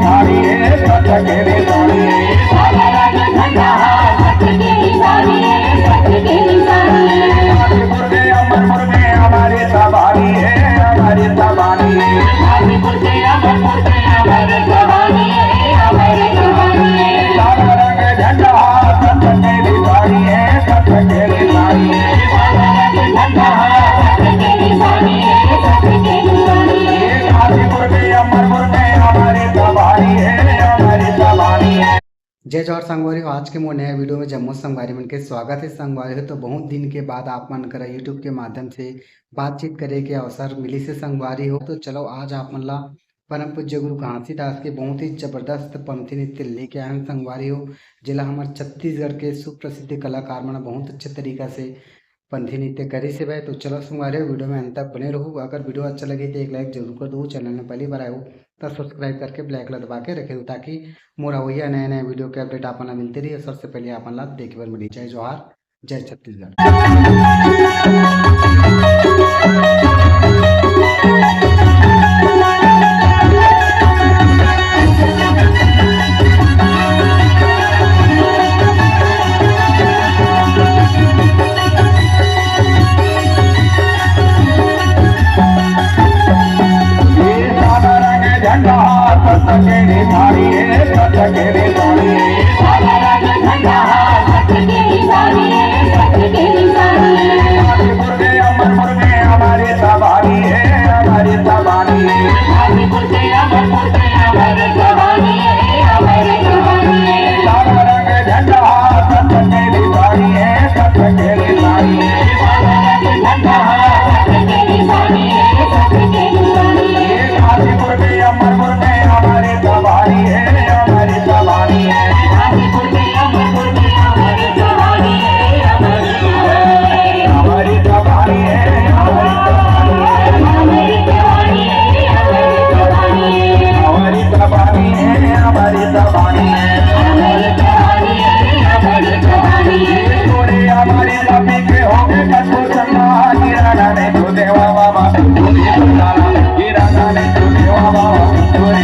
धारी है सत्य के निशानी है काला रंग झंडा सत्य के निशानी है सत्य के निशानी है गाजीपुर के अमरपुर में हमारी सवारी है हमारी सवारी है गाजीपुर के अमरपुर में हमारी सवारी है हमारी सवारी है काला रंग झंडा सत्य के निशानी है सत्य के निशानी है काला रंग झंडा सत्य के निशानी है सत्य के निशानी है गाजीपुर के अमरपुर में हमारी सवारी है हमारी सवारी है। जय जवाहर संगवारी हो। आज के मोर नया वीडियो में जम्मू संगवारी मन के स्वागत है। संगवारी हो तो बहुत दिन के बाद आप मन करा यूट्यूब के माध्यम से बातचीत करे के अवसर मिली से संगवारी हो। तो चलो आज आप मन ला परम पूज्य गुरु घासीदास के बहुत ही जबरदस्त पंथी नृत्य लेके आए हैं संगवारी हो, जिला हमारे छत्तीसगढ़ के सुप्रसिद्ध कलाकार मन बहुत अच्छे तरीका से पंथी नृत्य करी से भाई। तो चलो संगवारी हो, वीडियो में अंत तक बने रहो। अगर वीडियो अच्छा लगे तो एक लाइक जरूर कर दो। चैनल में पहली बार आए हो तो सब्सक्राइब करके ब्लैक कलर दबा के रखे हो ताकि मोरा वही नए नए वीडियो के अपडेट आपन ला मिलते रही। सबसे पहले आपन ला देखे बर मिली। जय जवाहर, जय छत्तीसगढ़। सत्य के निशानी है सत्य के निशानी है काला रंग झंडा सत्य के निशानी है सत्य के निशानी है गाजीपुर के अमरपुर में हमारी सवारी है हमारी सवारी है गाजीपुर के अमरपुर में हमारी सवारी है हमारी सवारी है काला रंग झंडा सत्य के निशानी है सत्य के निशानी है काला रंग झंडा सत्य के निशानी है सत्य के निशानी है गाजीपुर के अमरपुर में हमारी सवारी है हमारी सवारी है गाजीपुर के अमरपुर में हमारी सवारी है हमारी सवारी है हमारी सवारी है हमारी सवारी है हमारी सवारी है हमारी सवारी है हमारी सवारी है हमारी सवारी है हमारी सवारी है थोड़े हमारी लंबी के होंगे कटो चन्ना गिराना नहीं तो देवा बाबा थोड़ी चंदाना गिराना नहीं तो देवा बाबा थोड़ी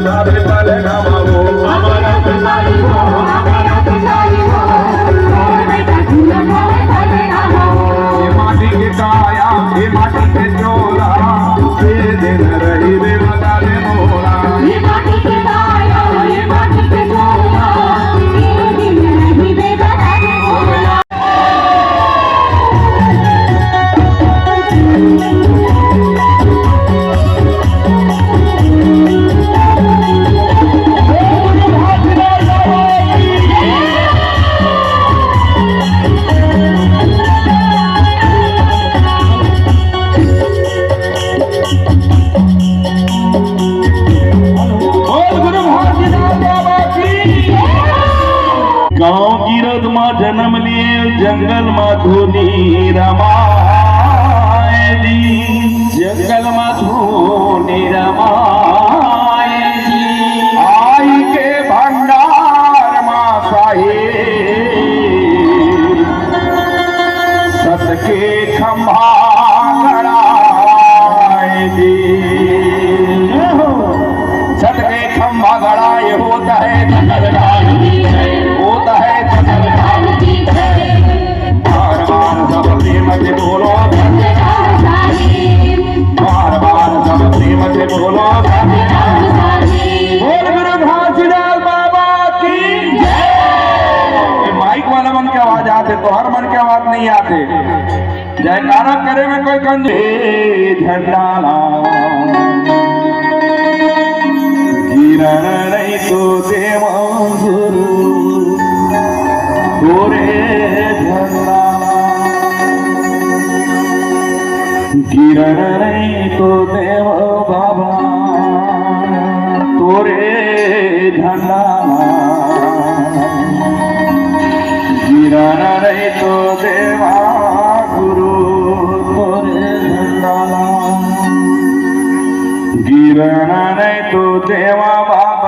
बता दे पल नमाओ हमारा तुम्हारी हो हमारा तुम्हारी हो और बेटा झूला खाए पले ना हो ये माटी के काया ये माटी के चोला ये दिन रही वे बता दे मोरा ये माटी के काया ये माटी के झोला ये दिन नहीं बे बता दे मोला गांव गिरद मां जन्म लिए जंगल मां धोनी रमाए दी जंगल मां धोनी रमाए दी आई के भंडार मां साहे सत के खंभा गड़ाए दी सत के खंभा गड़ाए होता है होता है बार बार सब प्रेम से बोलो बार बार सब प्रेम से बोलो बोल गुरु घासीदास बाबा की जय। माइक वाला मन के आवाज आते तो हर मन के आवाज नहीं आते जयकारा करे में कोई कंजे झंडाला गिरण नहीं तो देवा गुरु गोरे झंडा गिरण नहीं तो देव बाबा तोरे झंडा गिरण नहीं तो देवा गुरु तोरे झंडा गिरण नहीं तो देवा बाबा